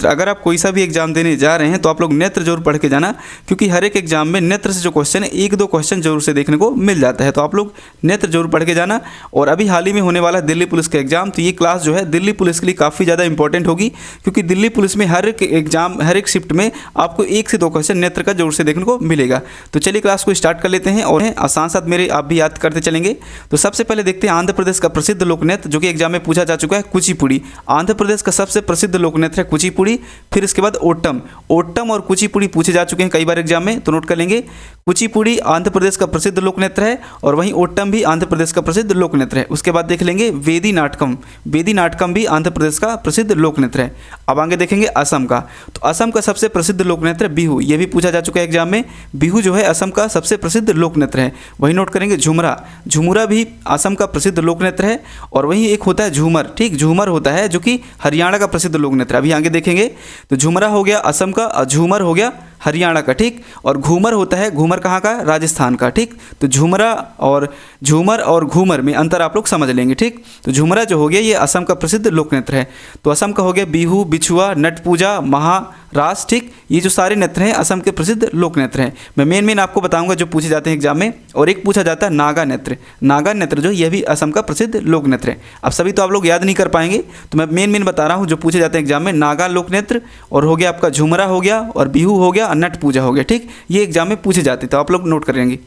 तो अगर आप कोई सा भी एग्जाम देने जा रहे हैं तो आप लोग नेत्र जरूर पढ़ के जाना, क्योंकि हर एक एग्जाम में नेत्र से जो क्वेश्चन है 1-2 क्वेश्चन जरूर से देखने को मिल जाता है। तो आप लोग नेत्र जरूर पढ़ के जाना। और अभी हाल ही में होने वाला है दिल्ली पुलिस का एग्जाम, तो ये क्लास जो है दिल्ली पुलिस के लिए काफ़ी ज़्यादा इंपॉर्टेंट होगी, क्योंकि दिल्ली पुलिस में हर एक एग्जाम, हर एक शिफ्ट में आपको 1 से 2 क्वेश्चन नेत्र का जरूर से देखने को मिलेगा। तो चलिए क्लास को स्टार्ट कर लेते हैं और साथ साथ मेरे आप भी याद करते चलेंगे। तो सबसे पहले देखते हैं आंध्र प्रदेश का प्रसिद्ध लोक नृत्य जो कि एग्जाम में पूछा जा चुका है, कुचिपुड़ी। आंध्र प्रदेश का सबसे प्रसिद्ध लोक नृत्य है कुचिपुड़ी। फिर इसके बाद ओट्टम। ओट्टम और कुचिपुड़ी पूछे जा चुके हैं कई बार एग्जाम में, तो नोट कर लेंगे। कुचिपुड़ी आंध्र प्रदेश का प्रसिद्ध लोक नृत्य है और वहीं ओट्टम भी आंध्र प्रदेश का प्रसिद्ध लोक नृत्य है। उसके बाद देख लेंगे वेदी नाटकम। वेदी नाटकम भी आंध्र प्रदेश का प्रसिद्ध लोक नृत्य है। अब आगे देखेंगे असम का। तो असम का सबसे प्रसिद्ध लोक नृत्य बिहू, ये भी पूछा जा चुका है एग्जाम में। बिहू जो है असम का सबसे प्रसिद्ध लोक नृत्य है। वहीं नोट करेंगे झुमरा। झुमरा भी असम का प्रसिद्ध लोक नृत्य है। और वहीं एक होता है झूमर, ठीक, झूमर होता है जो कि हरियाणा का प्रसिद्ध लोक नृत्य है। अभी आगे देखेंगे। तो झुमरा हो गया असम का और झूमर हो गया हरियाणा का, ठीक। और घूमर होता है, घूमर कहाँ का, राजस्थान का, ठीक। तो झुमरा और झूमर और घूमर में अंतर आप लोग समझ लेंगे, ठीक। तो झुमरा जो हो गया ये असम का प्रसिद्ध लोक नृत्य है। तो असम का हो गया बिहू, बिछुआ, नट पूजा, महारास, ठीक। ये जो सारे नृत्य हैं असम के प्रसिद्ध लोक नृत्य हैं। मैं मेन आपको बताऊंगा जो पूछे जाते हैं एग्जाम में। और एक पूछा जाता है नागा नृत्य। नागा नृत्य जो यह भी असम का प्रसिद्ध लोक नृत्य है। अब सभी तो आप लोग याद नहीं कर पाएंगे, तो मैं मेन बता रहा हूँ जो पूछे जाते हैं एग्जाम में। नागा लोक नृत्य और हो गया आपका झुमरा हो गया और बिहू हो गया, नट पूजा हो गया, ठीक। ये एग्जाम में पूछे जाते, तो आप लोग नोट करेंगे।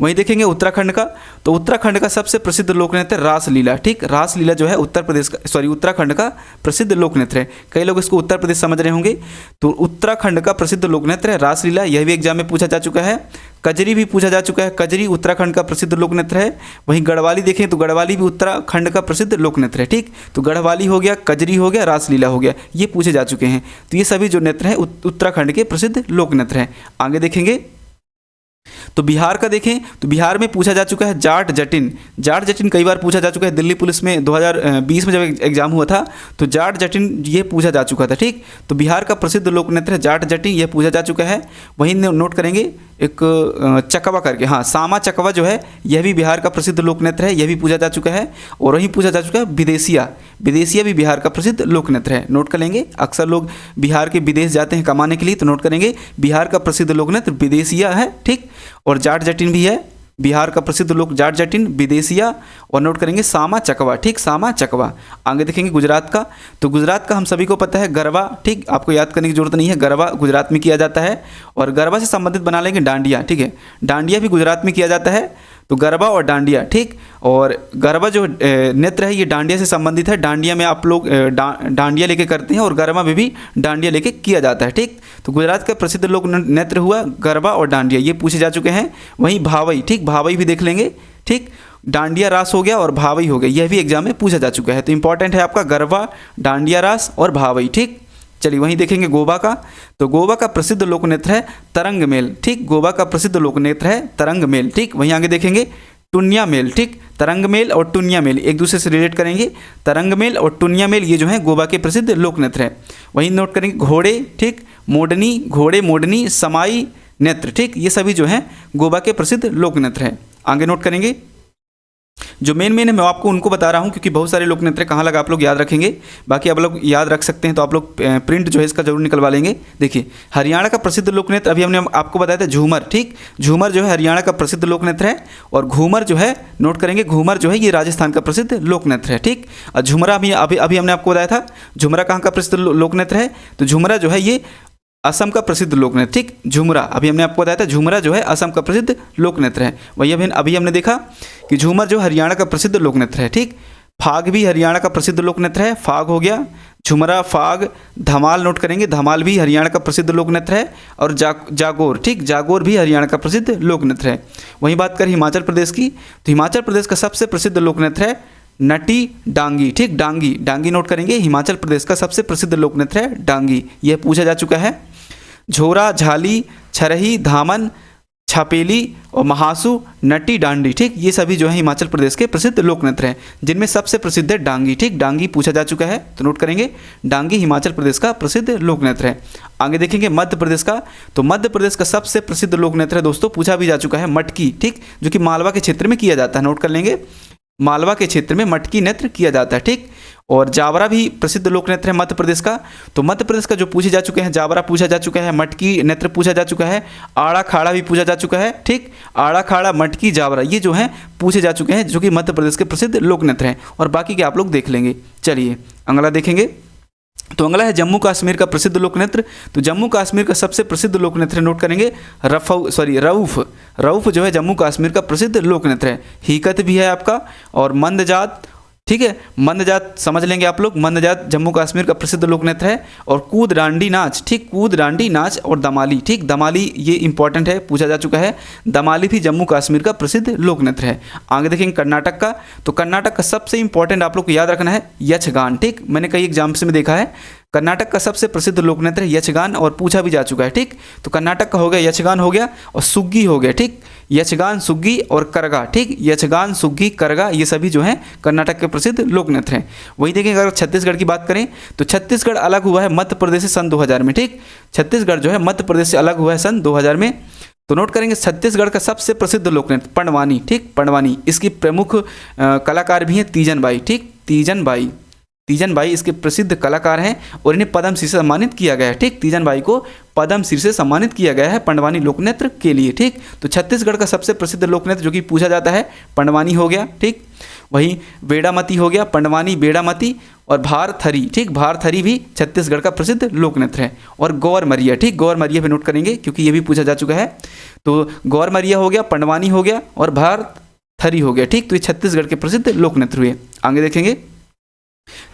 वहीं देखेंगे उत्तराखंड का। तो उत्तराखंड का सबसे प्रसिद्ध लोक नृत्य रासलीला, ठीक। रासलीला जो है उत्तराखंड का प्रसिद्ध लोक नृत्य है। कई लोग इसको उत्तर प्रदेश समझ रहे होंगे। तो उत्तराखंड का प्रसिद्ध लोक नृत्य है रासलीला, यह भी एग्जाम में पूछा जा चुका है। कजरी भी पूछा जा चुका है। कजरी उत्तराखंड का प्रसिद्ध लोक नृत्य है। वहीं गढ़वाली देखें तो गढ़वाली भी उत्तराखंड का प्रसिद्ध लोक नृत्य है, ठीक। तो गढ़वाली हो गया, कजरी हो गया, रासलीला हो गया, ये पूछे जा चुके हैं। तो ये सभी जो नृत्य हैं उत्तराखंड के प्रसिद्ध लोक नृत्य हैं। आगे देखेंगे। तो बिहार का देखें तो बिहार में पूछा जा चुका है जाट जटिन। जाट जटिन कई बार पूछा जा चुका है। दिल्ली पुलिस में 2020 में जब एग्जाम हुआ था तो जाट जटिन ये पूछा जा चुका था, ठीक। तो बिहार का प्रसिद्ध लोक नृत्य है जाट जटिन, यह पूछा जा चुका है। वहीं नोट करेंगे एक चकवा करके, हाँ, सामा चकवा जो है यह भी बिहार का प्रसिद्ध लोक नृत्य है, यह भी पूछा जा चुका है। और वहीं पूछा जा चुका है विदेशिया। विदेशिया भी बिहार का प्रसिद्ध लोक नृत्य है, नोट कर लेंगे। अक्सर लोग बिहार के विदेश जाते हैं कमाने के लिए, तो नोट करेंगे बिहार का प्रसिद्ध लोक नृत्य विदेशिया है, ठीक। और जाट जटिन भी है, बिहार का प्रसिद्ध लोक जाट जटिन, विदेशिया। और नोट करेंगे सामा चकवा, ठीक, सामा चकवा। आगे देखेंगे गुजरात का। तो गुजरात का हम सभी को पता है गरबा, ठीक, आपको याद करने की जरूरत नहीं है। गरबा गुजरात में किया जाता है। और गरबा से संबंधित बना लेंगे डांडिया, ठीक है। डांडिया भी गुजरात में किया जाता है। तो गरबा और डांडिया, ठीक। और गरबा जो नृत्य है ये डांडिया से संबंधित है। डांडिया में आप लोग डांडिया लेके करते हैं और गरबा में भी डांडिया लेके किया जाता है, ठीक। तो गुजरात का प्रसिद्ध लोक नृत्य हुआ गरबा और डांडिया, ये पूछे जा चुके हैं। वहीं भावई, ठीक, भावई भी देख लेंगे, ठीक। डांडिया रास हो गया और भावई हो गया, यह भी एग्जाम में पूछा जा चुका है। तो इंपॉर्टेंट है आपका गरबा, डांडिया रास और भावई, ठीक। चलिए वहीं देखेंगे गोवा का। तो गोवा का प्रसिद्ध लोक नृत्य है तरंग मेल, ठीक। गोवा का प्रसिद्ध लोक नृत्य है तरंग मेल, ठीक। वहीं आगे देखेंगे टुनिया मेल, ठीक। तरंग मेल और टुनिया मेल एक दूसरे से रिलेट करेंगे। तरंग मेल और टुनिया मेल ये जो है गोवा के प्रसिद्ध लोक नृत्य है। वहीं नोट करेंगे घोड़े, ठीक, मोडनी, घोड़े मोडनी, समाई नृत्य, ठीक। ये सभी जो हैं गोवा के प्रसिद्ध लोक नृत्य है। आगे नोट करेंगे। जो मेन है मैं आपको उनको बता रहा हूँ, क्योंकि बहुत सारे लोक नृत्य कहाँ लगा आप लोग याद रखेंगे। बाकी आप लोग याद रख सकते हैं तो आप लोग प्रिंट जो है इसका जरूर निकलवा लेंगे। देखिए हरियाणा का प्रसिद्ध लोक नृत्य अभी हमने आपको बताया था झूमर, ठीक। झूमर जो है हरियाणा का प्रसिद्ध लोक नृत्य है। और घूमर जो है, नोट करेंगे, घूमर जो है ये राजस्थान का प्रसिद्ध लोक नृत्य है, ठीक। और झुमरा अभी हमने आपको बताया था झुमरा कहाँ का प्रसिद्ध लोक नृत्य है। तो झुमरा जो है ये असम का प्रसिद्ध लोक नृत्य, ठीक। झुमरा अभी हमने आपको बताया था झुमरा जो है असम का प्रसिद्ध लोक नृत्य है। वही अभी हमने देखा कि झूमर जो हरियाणा का प्रसिद्ध लोक नृत्य है, ठीक। फाग भी हरियाणा का प्रसिद्ध लोक नृत्य है, फाग हो गया, झुमरा, फाग। धमाल नोट करेंगे, धमाल भी हरियाणा का प्रसिद्ध लोक नृत्य है। और जागोर, ठीक, जागोर भी हरियाणा का प्रसिद्ध लोक नृत्य है। वहीं बात करें हिमाचल प्रदेश की। तो हिमाचल प्रदेश का सबसे प्रसिद्ध लोक नृत्य है नटी डांगी, ठीक। डांगी, डांगी नोट करेंगे, हिमाचल प्रदेश का सबसे प्रसिद्ध लोक नृत्य है डांगी, यह पूछा जा चुका है। झोरा, झाली, छरही, धामन, छापेली और महासू, नटी, डांडी, ठीक। ये सभी जो है हिमाचल प्रदेश के प्रसिद्ध लोक नृत्य हैं, जिनमें सबसे प्रसिद्ध है डांगी, ठीक। डांगी पूछा जा चुका है, तो नोट करेंगे डांगी हिमाचल प्रदेश का प्रसिद्ध लोक नृत्य है। आगे देखेंगे मध्य प्रदेश का। तो मध्य प्रदेश का सबसे प्रसिद्ध लोक नृत्य है दोस्तों, पूछा भी जा चुका है, मटकी, ठीक, जो कि मालवा के क्षेत्र में किया जाता है। नोट कर लेंगे, मालवा के क्षेत्र में मटकी नृत्य किया जाता है, ठीक। और जावरा भी प्रसिद्ध लोक नृत्य है मध्य प्रदेश का। तो मध्य प्रदेश का जो पूछे जा चुके हैं, जावरा पूछा जा चुका है, मटकी नृत्य पूछा जा चुका है, आड़ा खाड़ा भी पूछा जा चुका है। ठीक, आड़ा खाड़ा, मटकी, जावरा ये जो है पूछे जा चुके हैं, जो कि मध्य प्रदेश के प्रसिद्ध लोक नृत्य हैं। और बाकी के आप लोग देख लेंगे। चलिए अगला देखेंगे। तो अगला है जम्मू कश्मीर का प्रसिद्ध लोक नृत्य। तो जम्मू कश्मीर का सबसे प्रसिद्ध लोक नृत्य नोट करेंगे रऊफ। रऊफ जो है जम्मू कश्मीर का प्रसिद्ध लोक नृत्य है। हीकत भी है आपका, और मंदजात, ठीक है, मंदजात समझ लेंगे आप लोग। मंदजात जम्मू कश्मीर का प्रसिद्ध लोक नृत्य है। और कूद डांडी नाच, ठीक, कूद डांडी नाच और दमाली, ठीक, दमाली ये इंपॉर्टेंट है, पूछा जा चुका है। दमाली भी जम्मू कश्मीर का प्रसिद्ध लोक नृत्य है। आगे देखेंगे कर्नाटक का। तो कर्नाटक का सबसे इंपॉर्टेंट आप लोग को याद रखना है यक्षगान। ठीक, मैंने कई एग्जाम्स में देखा है कर्नाटक का सबसे प्रसिद्ध लोक नृत्य है यक्षगान, और पूछा भी जा चुका है। ठीक, तो कर्नाटक का हो गया यक्षगान हो गया, और सुग्गी हो गया। ठीक, यक्षगान, सुग्गी और करगा। ठीक, यक्षगान, सुग्गी, करगा ये सभी जो हैं कर्नाटक के प्रसिद्ध लोक नृत्य हैं। वही देखेंगे अगर छत्तीसगढ़ की बात करें तो छत्तीसगढ़ अलग हुआ है मध्य प्रदेश से सन 2000 में। ठीक, छत्तीसगढ़ जो है मध्य प्रदेश से अलग हुआ है सन 2000 में। तो नोट करेंगे छत्तीसगढ़ का सबसे प्रसिद्ध लोक नृत्य पंडवानी। ठीक, पंडवानी, इसकी प्रमुख कलाकार भी हैं तीजन बाई। ठीक, तीजन बाई इसके प्रसिद्ध कलाकार हैं, और इन्हें पद्मश्री से सम्मानित किया गया है। ठीक, तीजन बाई को पद्मश्री से सम्मानित किया गया है पंडवानी लोक नृत्य के लिए। ठीक, तो छत्तीसगढ़ का सबसे प्रसिद्ध लोक नृत्य जो कि पूछा जाता है पंडवानी हो गया। ठीक, वहीं बेड़ामती हो गया, पंडवानी, बेड़ामती और भारथरी। ठीक, भारथरी भी छत्तीसगढ़ का प्रसिद्ध लोक नृत्य है। और गौरमरिया, ठीक, गौरमरिया पे नोट करेंगे क्योंकि ये भी पूछा जा चुका है। तो गौरमरिया हो गया, पंडवानी हो गया और भारथरी हो गया। ठीक, तो ये छत्तीसगढ़ के प्रसिद्ध लोक नृत्य हुए। आगे देखेंगे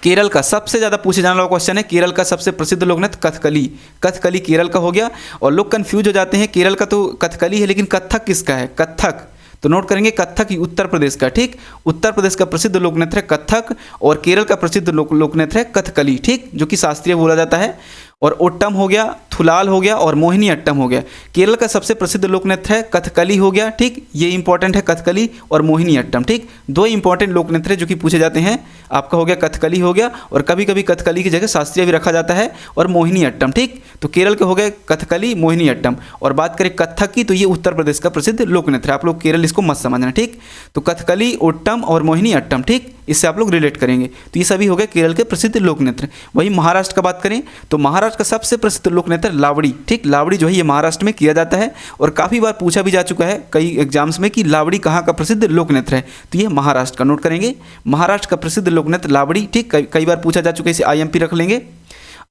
केरल का सबसे ज़्यादा पूछे जाने वाला क्वेश्चन है, केरल का सबसे प्रसिद्ध लोक नृत्य कथकली। कथकली केरल का हो गया, और लोग कंफ्यूज हो जाते हैं, केरल का तो कथकली है लेकिन कथक किसका है? कथक। तो नोट करेंगे कथक उत्तर प्रदेश का। ठीक, उत्तर प्रदेश का प्रसिद्ध लोक नृत्य है कथक, और केरल का प्रसिद्ध लोक नृत्य है कथकली। ठीक, जो कि शास्त्रीय बोला जाता है। और ओट्टम हो गया, थुलाल हो गया और मोहिनी अट्टम हो गया। केरल का सबसे प्रसिद्ध लोक नृत्य है कथकली हो गया। ठीक, ये इंपॉर्टेंट है कथकली और मोहिनी अट्टम। ठीक, दो इंपॉर्टेंट लोक नृत्य जो कि पूछे जाते हैं। आपका हो गया कथकली हो गया, और कभी कभी कथकली की जगह शास्त्रीय भी रखा जाता है, और मोहिनी अट्टम। ठीक, तो केरल के हो गए कथकली, मोहिनी अट्टम। और बात करें कथक की तो ये उत्तर प्रदेश का प्रसिद्ध लोक नृत्य है। आप लोग केरल इसको मत समझना। ठीक, तो कथकली, ओट्टम और मोहिनी अट्टम। ठीक, इससे आप लोग रिलेट करेंगे। तो ये सभी हो गए केरल के प्रसिद्ध लोक नृत्य। वही महाराष्ट्र का बात करें तो महाराष्ट्र का सबसे प्रसिद्ध लोक नृत्य लावड़ी। ठीक, लावड़ी जो है ये महाराष्ट्र में किया जाता है, और काफ़ी बार पूछा भी जा चुका है कई एग्जाम्स में कि लावड़ी कहाँ का प्रसिद्ध लोक नृत्य है। तो ये महाराष्ट्र का नोट करेंगे, महाराष्ट्र का प्रसिद्ध लोक नृत्य लावड़ी। ठीक, कई बार पूछा जा चुका है, इसे IMP रख लेंगे।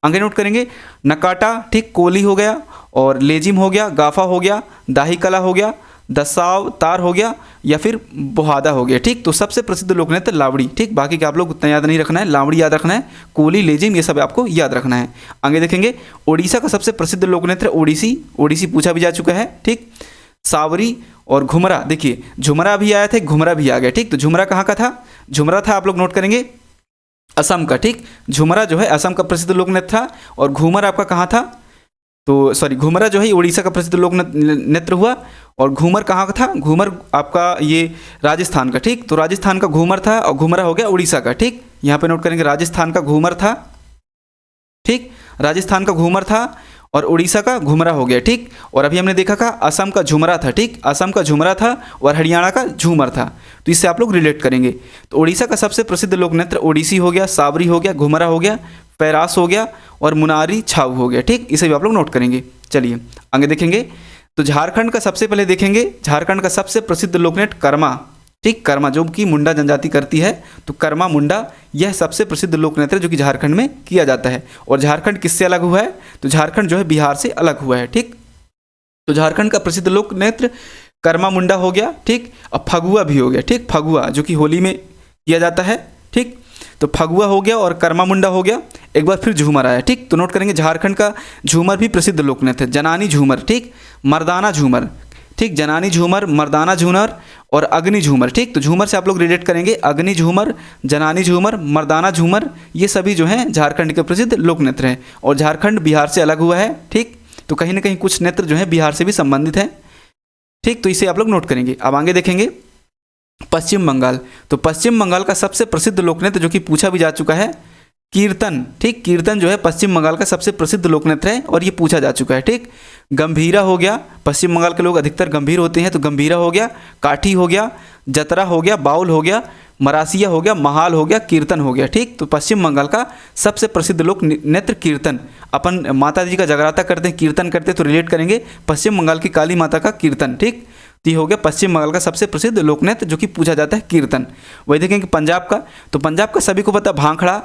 आगे नोट करेंगे नकाटा, ठीक, कोली हो गया, और लेजिम हो गया, गाफा हो गया, दाही कला हो गया, दसाव तार हो गया, या फिर बोहादा हो गया। ठीक, तो सबसे प्रसिद्ध लोक नृत्य लावड़ी। ठीक, बाकी का आप लोग उतना याद नहीं रखना है, लावड़ी याद रखना है, कोली, लेजिम ये सब आपको याद रखना है। आगे देखेंगे ओडिशा का सबसे प्रसिद्ध लोक नृत्य ओडिसी। ओडिसी पूछा भी जा चुका है। ठीक, सावरी और घुमरा। देखिए झुमरा भी आया था, घुमरा भी आ गया। ठीक, तो झुमरा कहाँ का था? झुमरा था आप लोग नोट करेंगे असम का। ठीक, झुमरा जो है असम का प्रसिद्ध लोक नृत्य था, और घूमर आपका कहाँ था? तो सॉरी, घूमरा जो है उड़ीसा का प्रसिद्ध लोक नृत्य हुआ, और घूमर कहाँ का था? घूमर आपका ये राजस्थान का। ठीक, तो राजस्थान का घूमर था, और घूमरा हो गया उड़ीसा का। ठीक, यहाँ पे नोट करेंगे राजस्थान का घूमर था। ठीक, राजस्थान का घूमर था, और उड़ीसा का घुमरा हो गया। ठीक, और अभी हमने देखा था असम का झुमरा था। ठीक, असम का झुमरा था, और हरियाणा का झूमर था। तो इससे आप लोग रिलेट करेंगे। तो उड़ीसा का सबसे प्रसिद्ध लोक नृत्य ओडिसी हो गया, सावरी हो गया, घुमरा हो गया, पैरास हो गया, और मुनारी छाऊ हो गया। ठीक, इसे भी आप लोग नोट करेंगे। चलिए आगे देखेंगे। तो झारखंड का सबसे पहले देखेंगे, झारखंड का सबसे प्रसिद्ध लोक नृत्य कर्मा। ठीक, कर्मा जो कि मुंडा जनजाति करती है, तो कर्मा मुंडा यह सबसे प्रसिद्ध लोक नृत्य जो कि झारखंड में किया जाता है। और झारखंड किससे अलग हुआ है? तो झारखंड जो है बिहार से अलग हुआ है। ठीक, तो झारखंड का प्रसिद्ध लोक नृत्य कर्मा मुंडा हो गया। ठीक, और फगुआ भी हो गया। ठीक, फगुआ जो कि होली में किया जाता है। ठीक, तो फगुआ हो गया और कर्मा मुंडा हो गया। एक बार फिर झूमर आया। ठीक, तो नोट करेंगे झारखंड का झूमर भी प्रसिद्ध लोक नृत्य है, जनानी झूमर। ठीक, मर्दाना झूमर। ठीक, जनानी झूमर, मर्दाना झूमर और अग्नि झूमर। ठीक, तो झूमर से आप लोग रिलेट करेंगे, अग्नि झूमर, जनानी झूमर, मर्दाना झूमर, ये सभी जो हैं झारखंड के प्रसिद्ध लोक नृत्य हैं। और झारखंड बिहार से अलग हुआ है। ठीक, तो कहीं ना कहीं कुछ नृत्य जो है बिहार से भी संबंधित हैं। ठीक, तो इसे आप लोग नोट करेंगे। अब आगे देखेंगे पश्चिम बंगाल। तो पश्चिम बंगाल का सबसे प्रसिद्ध लोक नृत्य जो कि पूछा भी जा चुका है कीर्तन। ठीक, कीर्तन जो है पश्चिम बंगाल का सबसे प्रसिद्ध लोक नृत्य है, और ये पूछा जा चुका है। ठीक, गंभीरा हो गया, पश्चिम बंगाल के लोग अधिकतर गंभीर होते हैं तो गंभीरा हो गया, काठी हो गया, जतरा हो गया, बाउल हो गया, मरासिया हो गया, महाल हो गया, कीर्तन हो गया। ठीक, तो पश्चिम बंगाल का सबसे प्रसिद्ध लोक नृत्य कीर्तन। अपन माता जी का जगराता करते हैं, कीर्तन करते हैं, तो रिलेट करेंगे पश्चिम बंगाल की काली माता का कीर्तन। ठीक, तो ये हो गया पश्चिम बंगाल का सबसे प्रसिद्ध लोक नृत्य जो कि पूछा जाता है कीर्तन। वही देखेंगे पंजाब का, तो पंजाब का सभी को पता भांगड़ा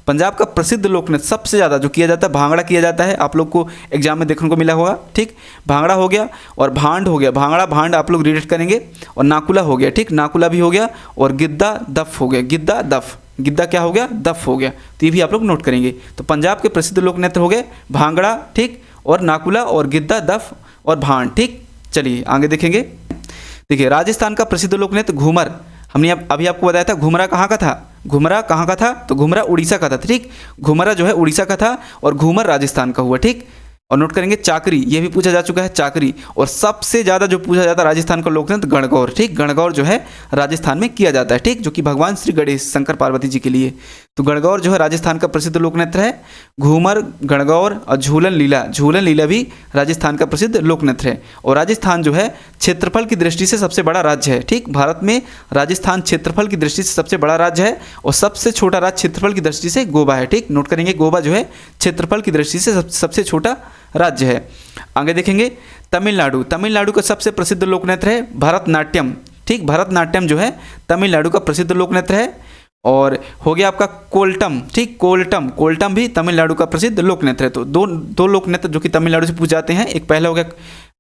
पंजाब का प्रसिद्ध लोक नृत्य सबसे ज़्यादा जो किया जाता है भांगड़ा किया जाता है। आप लोग को एग्जाम में देखने को मिला होगा। ठीक, भांगड़ा हो गया और भांड हो गया, भांगड़ा भांड आप लोग रिलेट करेंगे। और नाकुला हो गया, ठीक, नाकुला भी हो गया। और गिद्दा दफ हो गया, गिद्दा दफ, गिद्दा क्या हो गया, दफ हो गया। तो ये भी आप लोग नोट करेंगे। तो पंजाब के प्रसिद्ध लोक नृत्य हो गए भांगड़ा, ठीक, और नाकुला और गिद्दा दफ और भांड। ठीक, चलिए आगे देखेंगे। देखिए राजस्थान का प्रसिद्ध लोक नृत्य घूमर। हमने अभी आपको बताया था घुमरा कहाँ का था, घुमरा कहाँ का था, तो घुमरा उड़ीसा का था। ठीक, घुमरा जो है उड़ीसा का था और घूमर राजस्थान का हुआ। ठीक, और नोट करेंगे चाकरी, ये भी पूछा जा चुका है चाकरी। और सबसे ज़्यादा जो पूछा जाता है राजस्थान का लोक नृत्य गणगौर। ठीक, गणगौर जो है राजस्थान में किया जाता है। ठीक, जो कि भगवान श्री गणेश शंकर पार्वती जी के लिए। तो गणगौर जो है राजस्थान का प्रसिद्ध लोक नृत्य है। घूमर, गणगौर और झूलन लीला भी राजस्थान का प्रसिद्ध लोक नृत्य है। और राजस्थान जो है क्षेत्रफल की दृष्टि से सबसे बड़ा राज्य है। ठीक, भारत में राजस्थान क्षेत्रफल की दृष्टि से सबसे बड़ा राज्य है और सबसे छोटा राज्य क्षेत्रफल की दृष्टि से गोवा है। ठीक, नोट करेंगे गोवा जो है क्षेत्रफल की दृष्टि से सबसे छोटा राज्य है। आगे देखेंगे तमिलनाडु का सबसे प्रसिद्ध लोक नृत्य है भरतनाट्यम। ठीक, भरतनाट्यम जो है तमिलनाडु का प्रसिद्ध लोक नृत्य है। और हो गया आपका कोल्टम। ठीक, कोल्टम भी तमिलनाडु का प्रसिद्ध लोक नृत्य है। तो दो लोक नृत्य जो कि तमिलनाडु से पूछे जाते हैं, एक पहला हो गया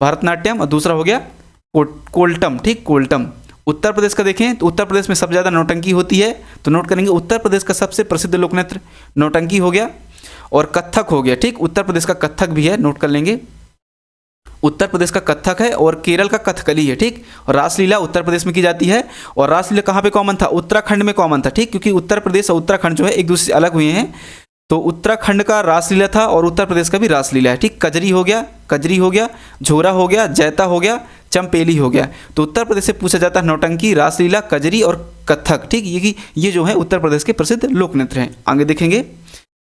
भरतनाट्यम और दूसरा हो गया कोल्टम। ठीक, कोल्टम। उत्तर प्रदेश का देखें तो उत्तर प्रदेश में सबसे ज़्यादा नौटंकी होती है, तो नोट करेंगे उत्तर प्रदेश का सबसे प्रसिद्ध लोक नृत्य नौटंकी हो गया। और कत्थक हो गया। ठीक, उत्तर प्रदेश का कत्थक भी है, नोट कर लेंगे। उत्तर प्रदेश का कत्थक है और केरल का कथकली है। ठीक, और रासलीला उत्तर प्रदेश में की जाती है। और रासलीला कहाँ पे कॉमन था, उत्तराखंड में कॉमन था। ठीक, क्योंकि उत्तर प्रदेश और उत्तराखंड जो है एक दूसरे से अलग हुए हैं, तो उत्तराखंड का रासलीला था और उत्तर प्रदेश का भी रासलीला है। ठीक, कजरी हो गया, झोरा हो गया, जैता हो गया, चंपेली हो गया। तो उत्तर प्रदेश से पूछा जाता है नौटंकी, रासलीला, कजरी और कथक। ठीक, ये जो है उत्तर प्रदेश के प्रसिद्ध लोक नृत्य हैं। आगे देखेंगे।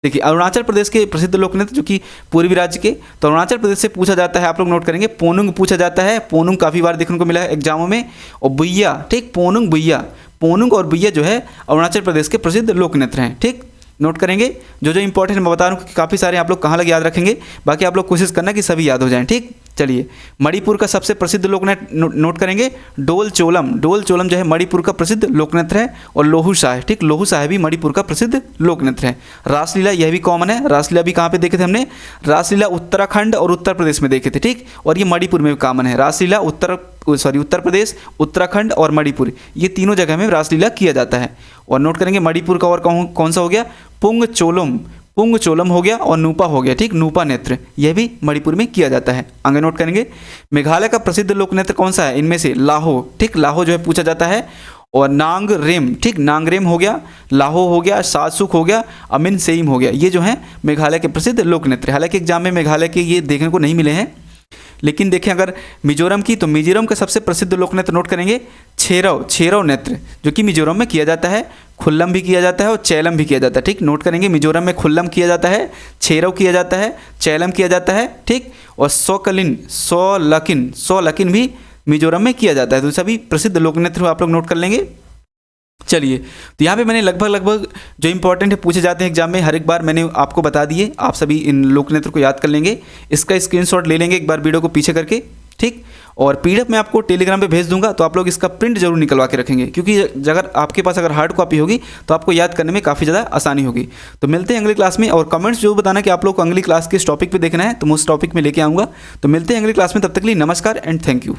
देखिए अरुणाचल प्रदेश के प्रसिद्ध लोक नृत्य जो कि पूर्वी राज्य के, तो अरुणाचल प्रदेश से पूछा जाता है, आप लोग नोट करेंगे पोनुंग पूछा जाता है। पोनुंग काफ़ी बार देखने को मिला है एग्जामों में। और बुइया, ठीक, पोनुंग और बुइया जो है अरुणाचल प्रदेश के प्रसिद्ध लोक नृत्य हैं। ठीक, नोट करेंगे। जो इंपॉर्टेंट मैं बता रहा हूँ कि काफ़ी सारे आप लोग कहाँ लग याद रखेंगे, बाकी आप लोग कोशिश करना कि सभी याद हो जाएं। ठीक, चलिए मणिपुर का सबसे प्रसिद्ध लोक नृत्य नोट करेंगे डोल चोलम जो है मणिपुर का प्रसिद्ध लोक नृत्य है। और लोहू शाह, ठीक, लोहू शाह भी मणिपुर का प्रसिद्ध लोक नृत्य है। रासलीला यह भी कॉमन है। रासलीला भी कहाँ पे देखे थे हमने, रासलीला उत्तराखंड और उत्तर प्रदेश में देखे थे। ठीक, और ये मणिपुर में भी कॉमन है। रासलीला उत्तर प्रदेश, उत्तराखंड और मणिपुर, ये तीनों जगह में रासलीला किया जाता है। और नोट करेंगे मणिपुर का और कौन सा हो गया, पुंग चोलम हो गया और नूपा हो गया। ठीक, नूपा नृत्य यह भी मणिपुर में किया जाता है। आगे नोट करेंगे। मेघालय का प्रसिद्ध लोक नृत्य कौन सा है, इनमें से लाहो। ठीक, लाहो जो है पूछा जाता है। और नांगरेम, ठीक, नांगरेम हो गया, लाहो हो गया, सातसुक हो गया, अमिन सेइम हो गया। ये जो है मेघालय के प्रसिद्ध लोक नृत्य। हालांकि एग्जाम में मेघालय के ये देखने को नहीं मिले हैं, लेकिन देखें अगर मिजोरम की, तो मिजोरम का सबसे प्रसिद्ध लोक नृत्य नोट करेंगे छेरव नृत्य जो कि मिजोरम में किया जाता है। खुल्लम भी किया जाता है और चैलम भी किया जाता है। ठीक, नोट करेंगे मिजोरम में खुल्लम किया जाता है, छेरव किया जाता है, चैलम किया जाता है। ठीक, और सोलकिन भी मिजोरम में किया जाता है। तो सभी प्रसिद्ध लोक नृत्य आप लोग नोट कर लेंगे। चलिए, तो यहाँ पे मैंने लगभग जो इंपॉर्टेंट है पूछे जाते हैं एग्जाम में, हर एक बार मैंने आपको बता दिए। आप सभी इन लोक नृत्य को याद कर लेंगे, इसका स्क्रीनशॉट ले लेंगे एक बार वीडियो को पीछे करके। ठीक, और पीडीएफ मैं आपको टेलीग्राम पे भेज दूंगा, तो आप लोग इसका प्रिंट जरूर निकलवा के रखेंगे, क्योंकि अगर आपके पास अगर हार्ड कॉपी होगी तो आपको याद करने में काफ़ी ज़्यादा आसानी होगी। तो मिलते हैं अगली क्लास में। और कमेंट्स जो बताना कि आप लोग को अगली क्लास किस टॉपिक पे देखना है, तो मैं उस टॉपिक में लेके आऊँगा। तो मिलते हैं अगली क्लास में, तब तक के लिए नमस्कार एंड थैंक यू।